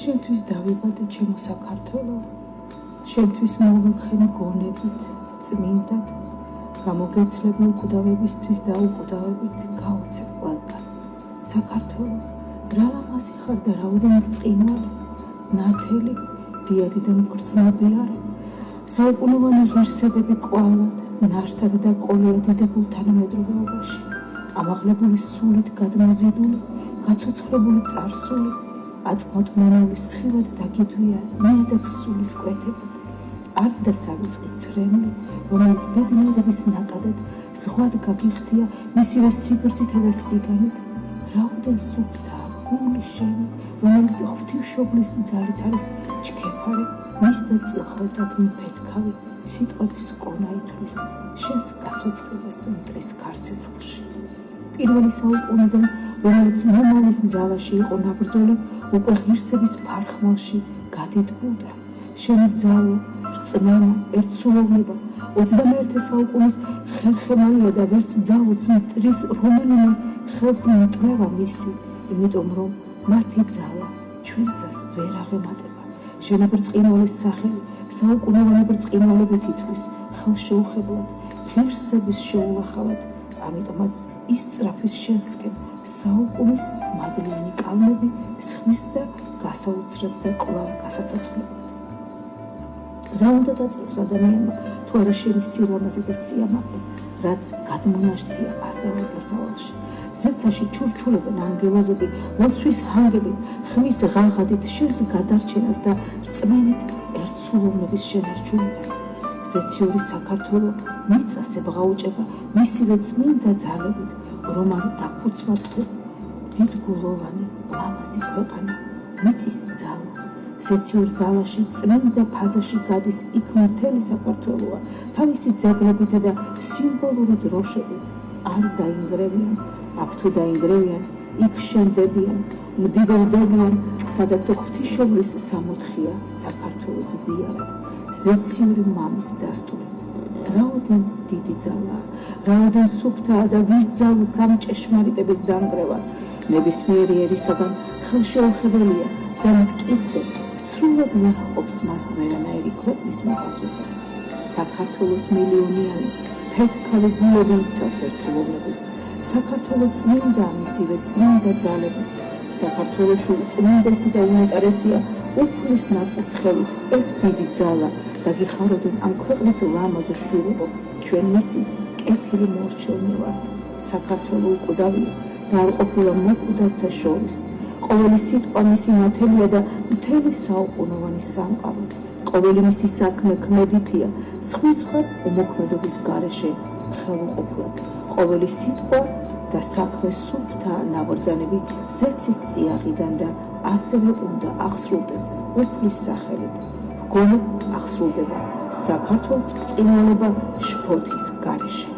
შენთვის დავიბადე ჩემო საქართველო, შენთვის მოვხენი გონებით, წმინდად, გამოგეცლები უკვდავებისთვის და უკვდავებით გაოცებ ყველგან. საქართველო, რა ლამაზი ხარ და რაოდენი ბრწყინვალე, ნათელი, დიადი და მგრძნობიარე, საუკუნოვანი ღირსებები კვალად, ნაშთად და ყოლია დიდებულ თანამედროვეობაში, ამაღლებული სულით გადმოზიდული, გაცოცხლებული წარსული, აწმოთ მონული სხივად დაგიდვია ნიადაგ სულის კვეთებად. არ დასავიწყი ცრემლი, რომელიც ბედნიერების ნაკადად ზღვად გაგიხდია მისივე სიბრძითა და სიგანით. რაოდენ სუფთაა გული შენი, რომელიც ღვთივშობლის ძალით არის ჩქეფარი, მის და წილხვედრად მფეთქავი, სიტყვების კონა ითვლის შენს გაცოცხლებას მტრის ქარცეცხლში. პირველი საუკუნიდან, რომელიც მომავლის ძალაში იყო ნაბრძოლი, უკვე ღირსების ფარხმალში გადიდგულდა. შენი ძალა, რწმენა, ერთსულოვნება 21 საუკუნის ხერხემალია და ვერც ძალოც მტრის რომელიმე ხელს მტვევა მისი, იმიტომ რომ მათი ძალა ჩვენსას ვერ აღემატება. შენი ბრწყინვალის სახელი საუკუნოვანი ბრწყინვალებით ითვლის ხელშეუხებლად, ღირსების შეულახავად, ამიტომაც ისწრაფვის შენსკენ საუკუნის მადლიანი კალმები სხვის და გასაოცრად და კვლავ გასაცოცხლებლად. რა უნდა დაწყოს ადამიანმა თუ არა შენი სილამაზე და სიამაყე, რაც გადმონაშთია ასავალ დასავალში. ზეცაში ჩურჩულებენ ანგელოზები, ლოცვის ჰანგებით, ხმის ღაღადით შენს გადარჩენას და რწმენით ერთსულოვნების შენარჩუნებას. ზეციური საქართველო მიწასებ გაუჭება მისივე წმინდა ძალებით, რომ არ დაქუცმაწყდეს დიდგულოვანი ლამაზი ქვეყანა, მიწის ძალა. ზეციურ ძალაში წმინდა ფაზაში გადის იქ მთელი საქართველოა, თავისი ძეგლებითა და სიმბოლური დროშებით არ დაინგრევიან, აქ თუ დაინგრევიან, იქ შენდებიან, მდიდრდებიან, სადაც ღვთისმშობლის სამოთხია საქართველოს ზიარად, ზეციური მამის დასტურით. რაოდენ დიდი ძალაა, რაოდენ სუფთაა და ვის ძალუც ამ ჭეშმარიტების დანგრევა ნებისმიერი ერისაგან ხელშეუხებელია და მტკიცე სრულად ვერ ყოფს მას ვერანაირი ქვეყნის მოპასუხე. საქართველოს მილიონიანი ფეთქავი გულები იცავს ერთსულოვნებით. საქართველო წმინდა მისივე წმინდა ძალებით. საქართველოში უწმინდესი და უნეტარესია უფლის ნაკურთხევით ეს დიდი ძალა და გიხაროდენ ამ ქვეყნის ლამაზ შვილებო, ჩვენ მისი კეთილი მორჩილნი ვართ. საქართველო უკვდავია და არ ყოფილა მოკვდავთა შორის. ყოველი სიტყვა მისი ნათელია და მთელი საუკუნოვანი სამყარო. ყოველი მისი საქმე ქმედითია, სხვის მხარ უმოქმედობის გარეშე ხელუყოფლად. ყოველი სიტყვა და საქმე სუფთა ნაბრძანები ზეცის წიაღიდან და ასევე უნდა აღსრულდეს უფლის სახელით. გონო აღსრულდება საქართველოს ბრწყინვალება შფოთის გარეშე.